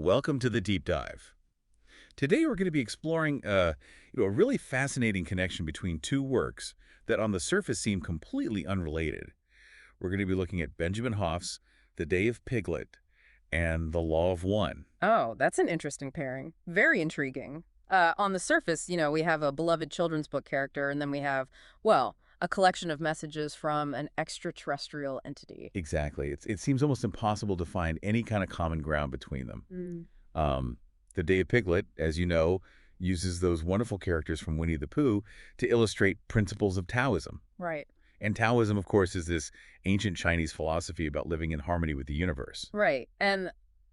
Welcome to the deep dive. Today we're going to be exploring a really fascinating connection between two works that on the surface seem completely unrelated. We're going to be looking at Benjamin Hoff's Te of Piglet and The Law of One. Oh, that's an interesting pairing. Very intriguing. On the surface, we have a beloved children's book character, and then we have, well, a collection of messages from an extraterrestrial entity. Exactly. It seems almost impossible to find any kind of common ground between them. Mm. Um, the of Piglet, as you know, uses those wonderful characters from Winnie the Pooh to illustrate principles of Taoism. Right, And Taoism, of course, is this ancient Chinese philosophy about living in harmony with the universe. right. And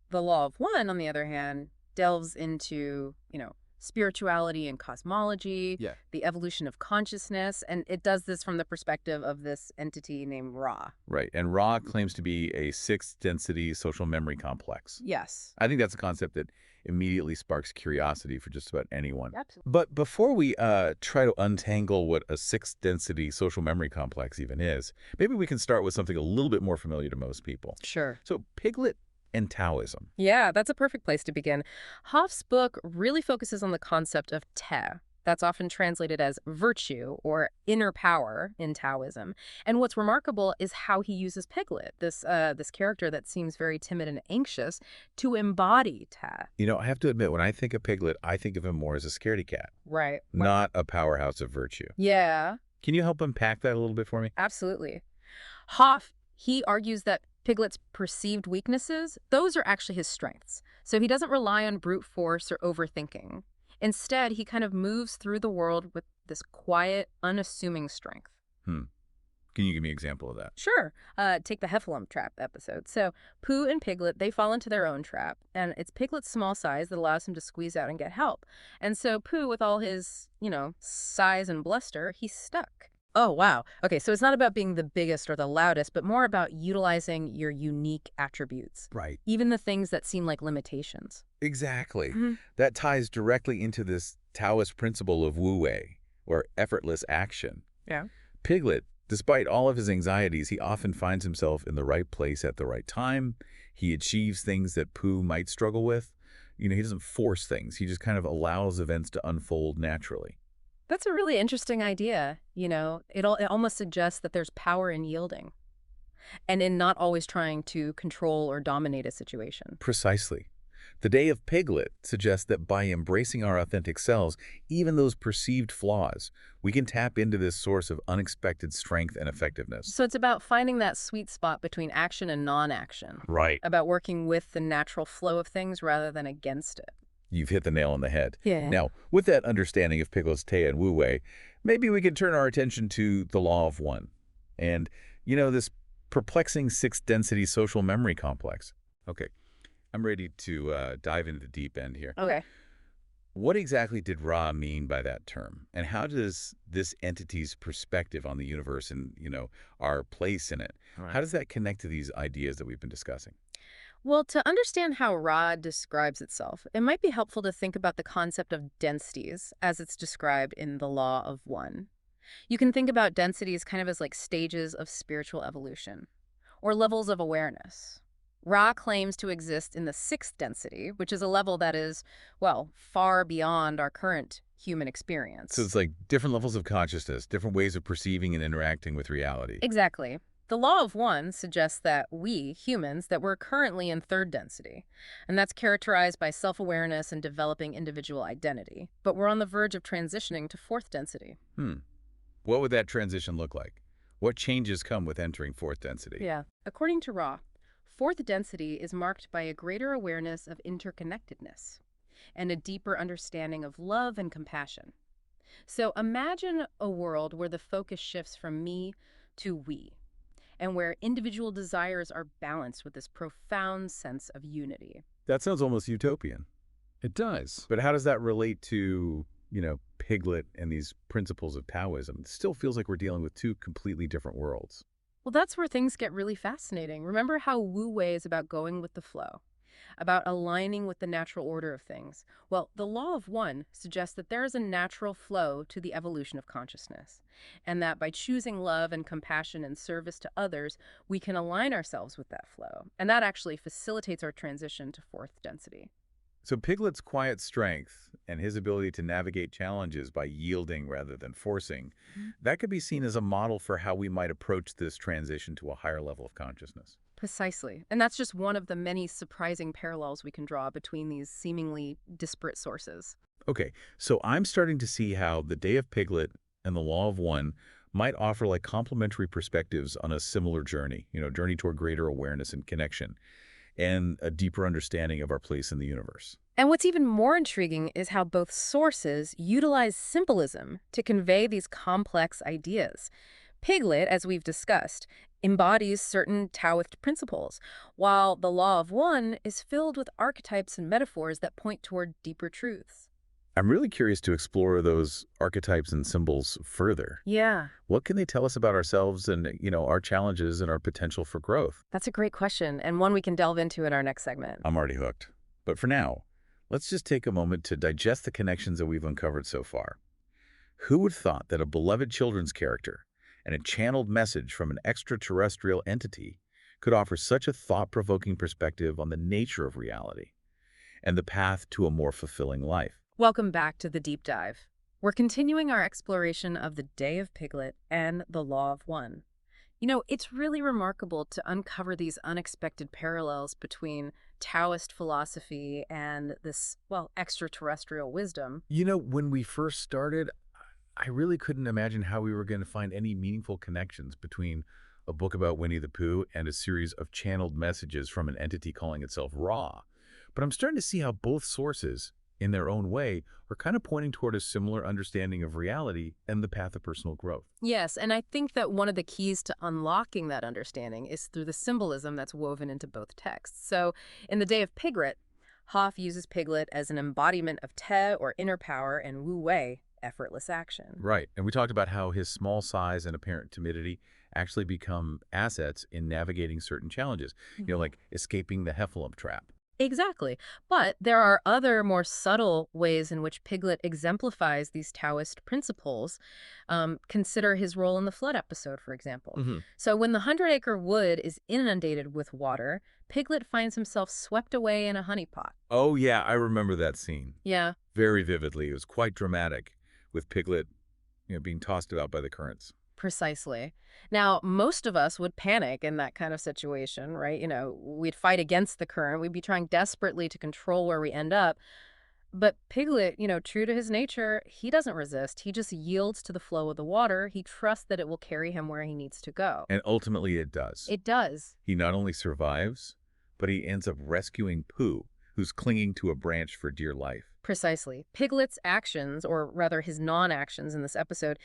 the Law of One, on the other hand, delves into, spirituality and cosmology, Yeah. the evolution of consciousness, and it does this from the perspective of this entity named Ra. Right. And Ra claims to be a sixth density social memory complex. Yes. I think that's a concept that immediately sparks curiosity for just about anyone. Absolutely. But before we try to untangle what a sixth density social memory complex even is, maybe we can start with something a little bit more familiar to most people. Sure. So Piglet and Taoism. Yeah, that's a perfect place to begin. Hoff's book really focuses on the concept of Te. That's often translated as virtue or inner power in Taoism. And what's remarkable is how he uses Piglet, this character that seems very timid and anxious, to embody Te. I have to admit, when I think of Piglet, I think of him more as a scaredy cat, Right. not a powerhouse of virtue. Yeah, Can you help unpack that a little bit for me? absolutely. Hoff, he argues that Piglet's perceived weaknesses, those are actually his strengths. So he doesn't rely on brute force or overthinking. Instead, he kind of moves through the world with this quiet, unassuming strength. Hmm. Can you give me an example of that? Sure. Take the Heffalump trap episode. So Pooh and Piglet, they fall into their own trap, and it's Piglet's small size that allows him to squeeze out and get help. And so Pooh, with all his, size and bluster, he's stuck. Oh, wow. Okay, so it's not about being the biggest or the loudest, but more about utilizing your unique attributes, Right. even the things that seem like limitations. Exactly. Mhm. That ties directly into this Taoist principle of Wu Wei, or effortless action. Yeah. Piglet, despite all of his anxieties, he often finds himself in the right place at the right time. He achieves things that Pooh might struggle with. He doesn't force things. He just kind of allows events to unfold naturally. That's a really interesting idea. It almost suggests that there's power in yielding and in not always trying to control or dominate a situation. Precisely. The of Piglet suggests that by embracing our authentic selves, even those perceived flaws, we can tap into this source of unexpected strength and effectiveness. So it's about finding that sweet spot between action and non-action, Right. about working with the natural flow of things rather than against it. You've hit the nail on the head. Yeah. Now, with that understanding of Piglet's Te and Wu Wei, maybe we can turn our attention to the Law of One. And, this perplexing sixth density social memory complex. Okay, I'm ready to dive into the deep end here. Okay. What exactly did Ra mean by that term? And how does this entity's perspective on the universe and, our place in it, how does that connect to these ideas that we've been discussing? Well, to understand how Ra describes itself, it might be helpful to think about the concept of densities as it's described in the Law of One. You can think about densities kind of as like stages of spiritual evolution or levels of awareness. Ra claims to exist in the sixth density, which is a level that is, well, far beyond our current human experience. So it's like different levels of consciousness, different ways of perceiving and interacting with reality. Exactly. The Law of One suggests that we, humans, that we're currently in third density, and that's characterized by self-awareness and developing individual identity. But we're on the verge of transitioning to fourth density. What would that transition look like? What changes come with entering fourth density? Yeah. According to Ra, fourth density is marked by a greater awareness of interconnectedness and a deeper understanding of love and compassion. So imagine a world where the focus shifts from me to we, and where individual desires are balanced with this profound sense of unity. That sounds almost utopian. It does. But how does that relate to, Piglet and these principles of Taoism? It still feels like we're dealing with two completely different worlds. Well, that's where things get really fascinating. Remember how Wu Wei is about going with the flow? about aligning with the natural order of things. Well, the law of one suggests that there is a natural flow to the evolution of consciousness, and that by choosing love and compassion and service to others, we can align ourselves with that flow. And that actually facilitates our transition to fourth density. So Piglet's quiet strength and his ability to navigate challenges by yielding rather than forcing, that could be seen as a model for how we might approach this transition to a higher level of consciousness. Precisely. And that's just one of the many surprising parallels we can draw between these seemingly disparate sources. Okay, so I'm starting to see how the Day of Piglet and the Law of One might offer like complementary perspectives on a similar journey, journey toward greater awareness and connection and a deeper understanding of our place in the universe. And what's even more intriguing is how both sources utilize symbolism to convey these complex ideas. Piglet, as we've discussed, embodies certain Taoist principles, while the Law of One is filled with archetypes and metaphors that point toward deeper truths. I'm really curious to explore those archetypes and symbols further. Yeah, What can they tell us about ourselves and, our challenges and our potential for growth? that's a great question, and one we can delve into in our next segment. I'm already hooked. But for now, let's just take a moment to digest the connections that we've uncovered so far. Who would have thought that a beloved children's character and a channeled message from an extraterrestrial entity could offer such a thought-provoking perspective on the nature of reality and the path to a more fulfilling life? Welcome back to the deep dive. We're continuing our exploration of the Day of Piglet and the Law of One. It's really remarkable to uncover these unexpected parallels between Taoist philosophy and this, well, extraterrestrial wisdom. When we first started, I really couldn't imagine how we were going to find any meaningful connections between a book about Winnie the Pooh and a series of channeled messages from an entity calling itself Ra. But I'm starting to see how both sources, in their own way, are kind of pointing toward a similar understanding of reality and the path of personal growth. Yes, and I think that one of the keys to unlocking that understanding is through the symbolism that's woven into both texts. So, in the Day of Piglet, Hoff uses Piglet as an embodiment of Te, or inner power, and Wu Wei, effortless action. Right. And we talked about how his small size and apparent timidity actually become assets in navigating certain challenges, like escaping the heffalump trap. Exactly. But there are other more subtle ways in which Piglet exemplifies these Taoist principles. Consider his role in the flood episode, for example. So when the Hundred-Acre Wood is inundated with water, Piglet finds himself swept away in a honeypot. Oh, yeah, I remember that scene Yeah, very vividly. It was quite dramatic with Piglet, being tossed about by the currents. precisely. Now, most of us would panic in that kind of situation, right? We'd fight against the current. We'd be trying desperately to control where we end up. But Piglet, true to his nature, he doesn't resist. He just yields to the flow of the water. He trusts that it will carry him where he needs to go. And ultimately it does. It does. He not only survives, but he ends up rescuing Pooh, who's clinging to a branch for dear life. Precisely. Piglet's actions, or rather his non-actions in this episode,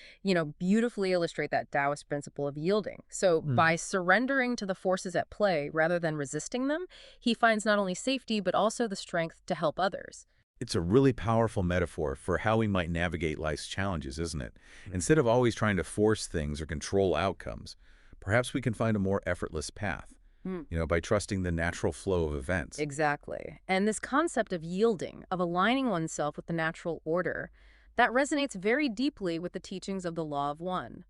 beautifully illustrate that Taoist principle of yielding. So by surrendering to the forces at play rather than resisting them, he finds not only safety, but also the strength to help others. It's a really powerful metaphor for how we might navigate life's challenges, isn't it? Instead of always trying to force things or control outcomes, perhaps we can find a more effortless path, Hmm. by trusting the natural flow of events. Exactly. And this concept of yielding, of aligning oneself with the natural order, that resonates very deeply with the teachings of the Law of One.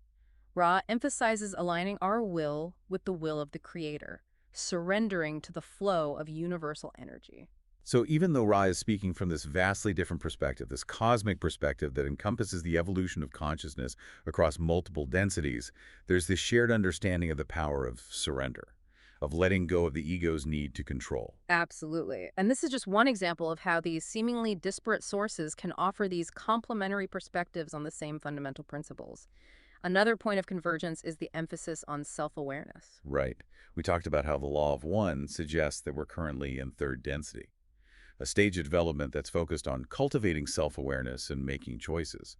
Ra emphasizes aligning our will with the will of the Creator, surrendering to the flow of universal energy. So even though Ra is speaking from this vastly different perspective, this cosmic perspective that encompasses the evolution of consciousness across multiple densities, there's this shared understanding of the power of surrender, of letting go of the ego's need to control. Absolutely. And this is just one example of how these seemingly disparate sources can offer these complementary perspectives on the same fundamental principles. Another point of convergence is the emphasis on self-awareness. Right. We talked about how the Law of One suggests that we're currently in third density, a stage of development that's focused on cultivating self-awareness and making choices.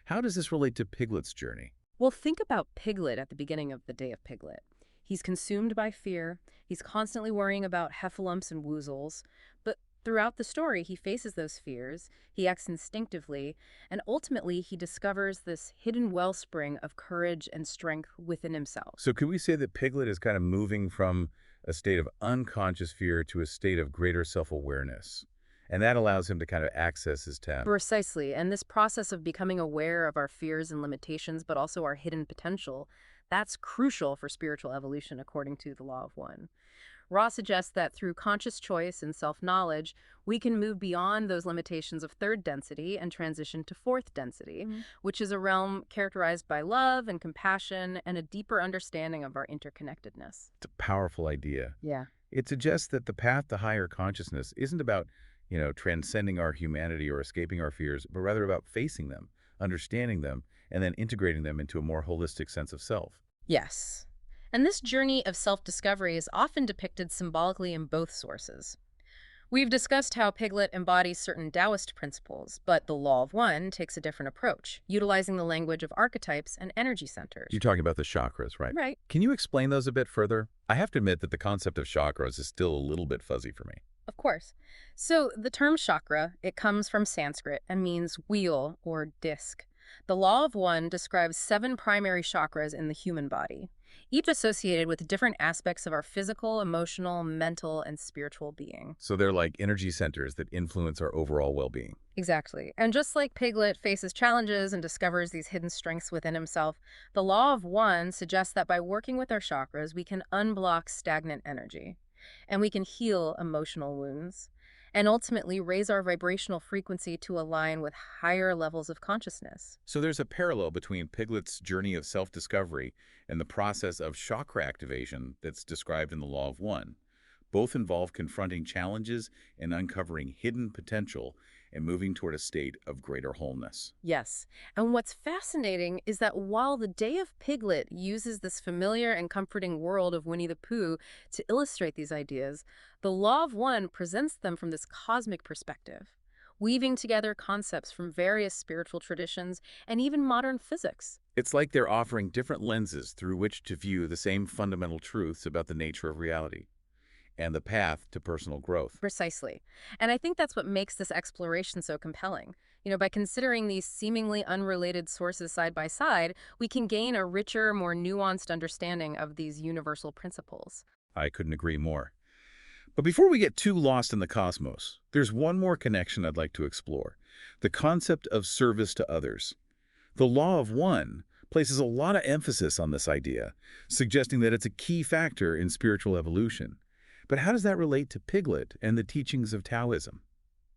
How does this relate to Piglet's journey? Well, think about Piglet at the beginning of the Day of Piglet. He's consumed by fear. He's constantly worrying about heffalumps and woozles. But throughout the story, he faces those fears. He acts instinctively. And ultimately, he discovers this hidden wellspring of courage and strength within himself. So could we say that Piglet is kind of moving from a state of unconscious fear to a state of greater self-awareness. And that allows him to kind of access his TEM. Precisely. And this process of becoming aware of our fears and limitations, but also our hidden potential, that's crucial for spiritual evolution according to the law of one. Ra suggests that through conscious choice and self-knowledge, we can move beyond those limitations of third density and transition to fourth density, which is a realm characterized by love and compassion and a deeper understanding of our interconnectedness. It's a powerful idea. Yeah. It suggests that the path to higher consciousness isn't about, transcending our humanity or escaping our fears, but rather about facing them, understanding them, and then integrating them into a more holistic sense of self. Yes. And this journey of self-discovery is often depicted symbolically in both sources. We've discussed how Piglet embodies certain Taoist principles, but the Law of One takes a different approach, utilizing the language of archetypes and energy centers. You're talking about the chakras, right? Right. Can you explain those a bit further? I have to admit that the concept of chakras is still a little bit fuzzy for me. Of course. So the term chakra, it comes from Sanskrit and means wheel or disc. The Law of One describes 7 primary chakras in the human body, each associated with different aspects of our physical, emotional, mental, and spiritual being. So they're like energy centers that influence our overall well-being. Exactly. And just like Piglet faces challenges and discovers these hidden strengths within himself, the Law of One suggests that by working with our chakras, we can unblock stagnant energy, and we can heal emotional wounds, and ultimately raise our vibrational frequency to align with higher levels of consciousness. So there's a parallel between Piglet's journey of self-discovery and the process of chakra activation that's described in the Law of One. Both involve confronting challenges and uncovering hidden potential and moving toward a state of greater wholeness. Yes. And what's fascinating is that while the Day of Piglet uses this familiar and comforting world of Winnie the Pooh to illustrate these ideas, the Law of One presents them from this cosmic perspective, weaving together concepts from various spiritual traditions and even modern physics. It's like they're offering different lenses through which to view the same fundamental truths about the nature of reality and the path to personal growth. Precisely. And I think that's what makes this exploration so compelling. By considering these seemingly unrelated sources side by side, we can gain a richer, more nuanced understanding of these universal principles. I couldn't agree more. But before we get too lost in the cosmos, there's one more connection I'd like to explore: the concept of service to others. The Law of One places a lot of emphasis on this idea, suggesting that it's a key factor in spiritual evolution. But how does that relate to Piglet and the teachings of Taoism?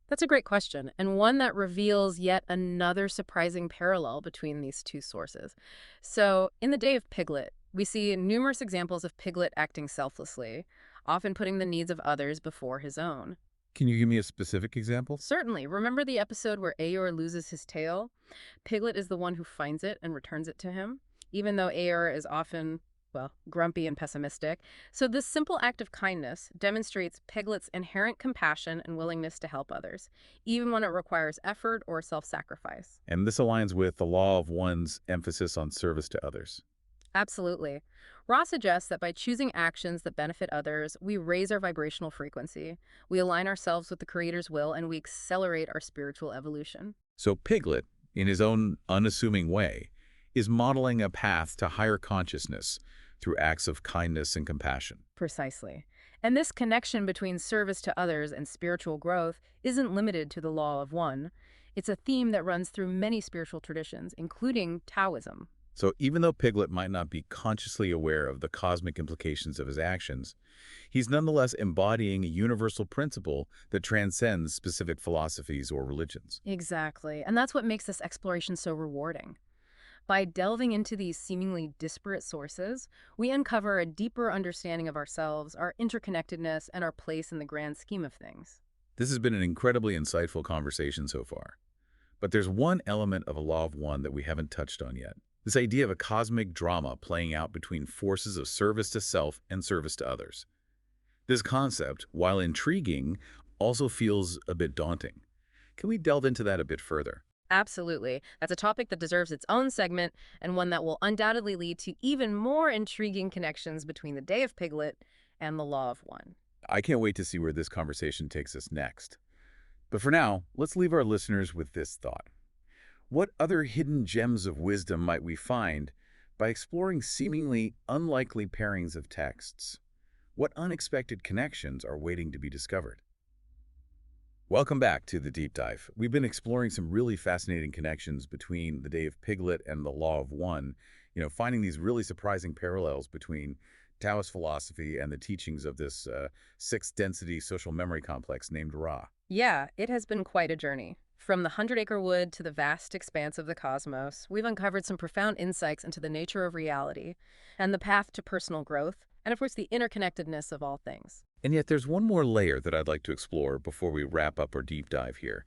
That's a great question, and one that reveals yet another surprising parallel between these two sources. So, in the Day of Piglet, we see numerous examples of Piglet acting selflessly, often putting the needs of others before his own. Can you give me a specific example? Certainly. Remember the episode where Eeyore loses his tail? Piglet is the one who finds it and returns it to him, even though Eeyore is often, well, grumpy and pessimistic. So this simple act of kindness demonstrates Piglet's inherent compassion and willingness to help others, even when it requires effort or self-sacrifice. And this aligns with the Law of One's emphasis on service to others. Absolutely. Ra suggests that by choosing actions that benefit others, we raise our vibrational frequency, we align ourselves with the Creator's will, and we accelerate our spiritual evolution. So Piglet, in his own unassuming way, is modeling a path to higher consciousness through acts of kindness and compassion. Precisely. And this connection between service to others and spiritual growth isn't limited to the Law of One. It's a theme that runs through many spiritual traditions, including Taoism. So even though Piglet might not be consciously aware of the cosmic implications of his actions, he's nonetheless embodying a universal principle that transcends specific philosophies or religions. Exactly. And that's what makes this exploration so rewarding. By delving into these seemingly disparate sources, we uncover a deeper understanding of ourselves, our interconnectedness, and our place in the grand scheme of things. This has been an incredibly insightful conversation so far. But there's one element of a Law of One that we haven't touched on yet. This idea of a cosmic drama playing out between forces of service to self and service to others. This concept, while intriguing, also feels a bit daunting. Can we delve into that a bit further? Absolutely. That's a topic that deserves its own segment, and one that will undoubtedly lead to even more intriguing connections between the Day of Piglet and the Law of One. I can't wait to see where this conversation takes us next. But for now, let's leave our listeners with this thought. What other hidden gems of wisdom might we find by exploring seemingly unlikely pairings of texts? What unexpected connections are waiting to be discovered? Welcome back to the Deep Dive. We've been exploring some really fascinating connections between the Day of Piglet and the Law of One, finding these really surprising parallels between Taoist philosophy and the teachings of this sixth-density social memory complex named Ra. Yeah, it has been quite a journey. From the Hundred-Acre Wood to the vast expanse of the cosmos, we've uncovered some profound insights into the nature of reality and the path to personal growth, and of course the interconnectedness of all things. And yet there's one more layer that I'd like to explore before we wrap up our deep dive here.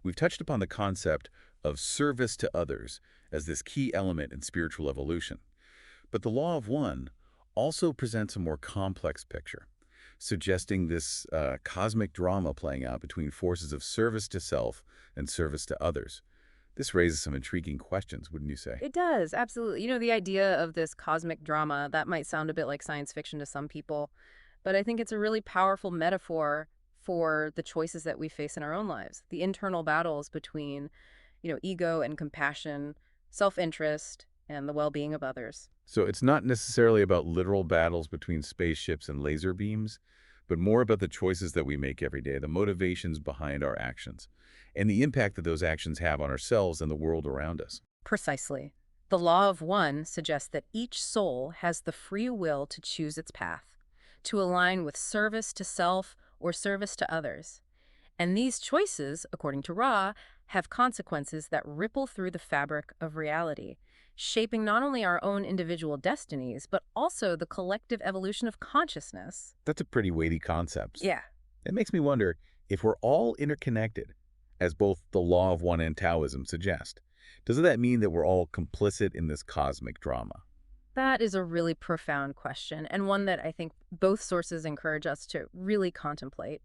We've touched upon the concept of service to others as this key element in spiritual evolution. But the Law of One also presents a more complex picture, suggesting this cosmic drama playing out between forces of service to self and service to others. This raises some intriguing questions, wouldn't you say? It does, absolutely. The idea of this cosmic drama, that might sound a bit like science fiction to some people, but I think it's a really powerful metaphor for the choices that we face in our own lives. The internal battles between, ego and compassion, self-interest, and the well-being of others. So it's not necessarily about literal battles between spaceships and laser beams, but more about the choices that we make every day, the motivations behind our actions, and the impact that those actions have on ourselves and the world around us. Precisely. The Law of One suggests that each soul has the free will to choose its path, to align with service to self or service to others. And these choices, according to Ra, have consequences that ripple through the fabric of reality, shaping not only our own individual destinies, but also the collective evolution of consciousness. That's a pretty weighty concept. Yeah. It makes me wonder if we're all interconnected, as both the Law of One and Taoism suggest. Doesn't that mean that we're all complicit in this cosmic drama? That is a really profound question, and one that I think both sources encourage us to really contemplate.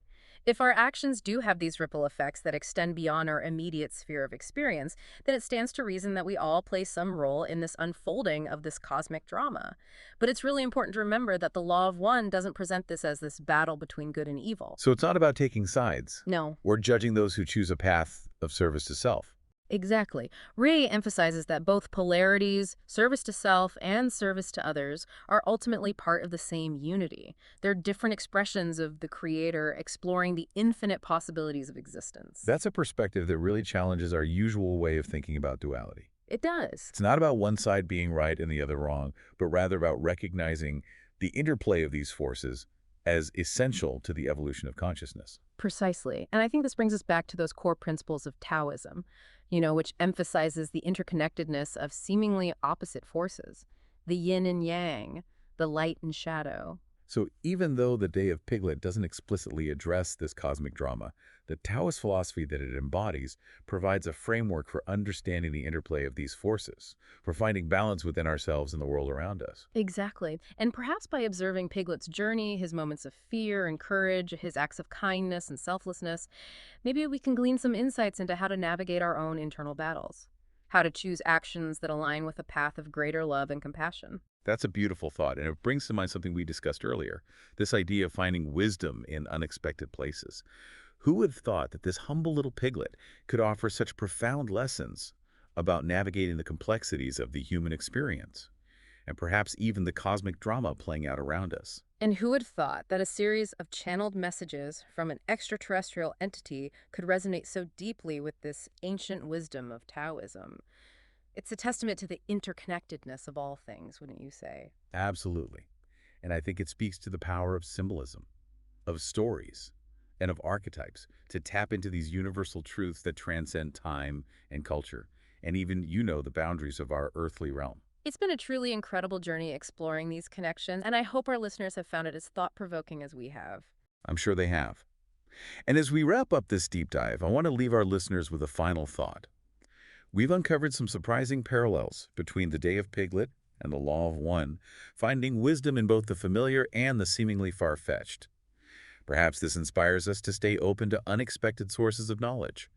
If our actions do have these ripple effects that extend beyond our immediate sphere of experience, then it stands to reason that we all play some role in this unfolding of this cosmic drama. But it's really important to remember that the Law of One doesn't present this as this battle between good and evil. So it's not about taking sides. No. We're judging those who choose a path of service to self. Exactly. Ray emphasizes that both polarities, service to self and service to others, are ultimately part of the same unity. They're different expressions of the Creator exploring the infinite possibilities of existence. That's a perspective that really challenges our usual way of thinking about duality. It does. It's not about one side being right and the other wrong, but rather about recognizing the interplay of these forces as essential to the evolution of consciousness. Precisely. And I think this brings us back to those core principles of Taoism, which emphasizes the interconnectedness of seemingly opposite forces, the yin and yang, the light and shadow. So even though the Day of Piglet doesn't explicitly address this cosmic drama, the Taoist philosophy that it embodies provides a framework for understanding the interplay of these forces, for finding balance within ourselves and the world around us. Exactly. And perhaps by observing Piglet's journey, his moments of fear and courage, his acts of kindness and selflessness, maybe we can glean some insights into how to navigate our own internal battles, how to choose actions that align with a path of greater love and compassion. That's a beautiful thought, and it brings to mind something we discussed earlier, this idea of finding wisdom in unexpected places. Who would have thought that this humble little piglet could offer such profound lessons about navigating the complexities of the human experience, and perhaps even the cosmic drama playing out around us? And who would have thought that a series of channeled messages from an extraterrestrial entity could resonate so deeply with this ancient wisdom of Taoism? It's a testament to the interconnectedness of all things, wouldn't you say? Absolutely. And I think it speaks to the power of symbolism, of stories, and of archetypes to tap into these universal truths that transcend time and culture, and even, the boundaries of our earthly realm. It's been a truly incredible journey exploring these connections, and I hope our listeners have found it as thought-provoking as we have. I'm sure they have. And as we wrap up this deep dive, I want to leave our listeners with a final thought. We've uncovered some surprising parallels between the Day of Piglet and the Law of One, finding wisdom in both the familiar and the seemingly far-fetched. Perhaps this inspires us to stay open to unexpected sources of knowledge,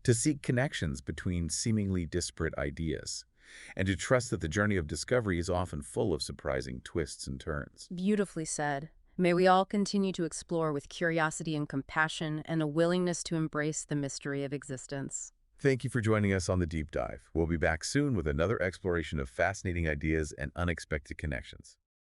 to seek connections between seemingly disparate ideas, and to trust that the journey of discovery is often full of surprising twists and turns. Beautifully said. May we all continue to explore with curiosity and compassion and a willingness to embrace the mystery of existence. Thank you for joining us on the Deep Dive. We'll be back soon with another exploration of fascinating ideas and unexpected connections.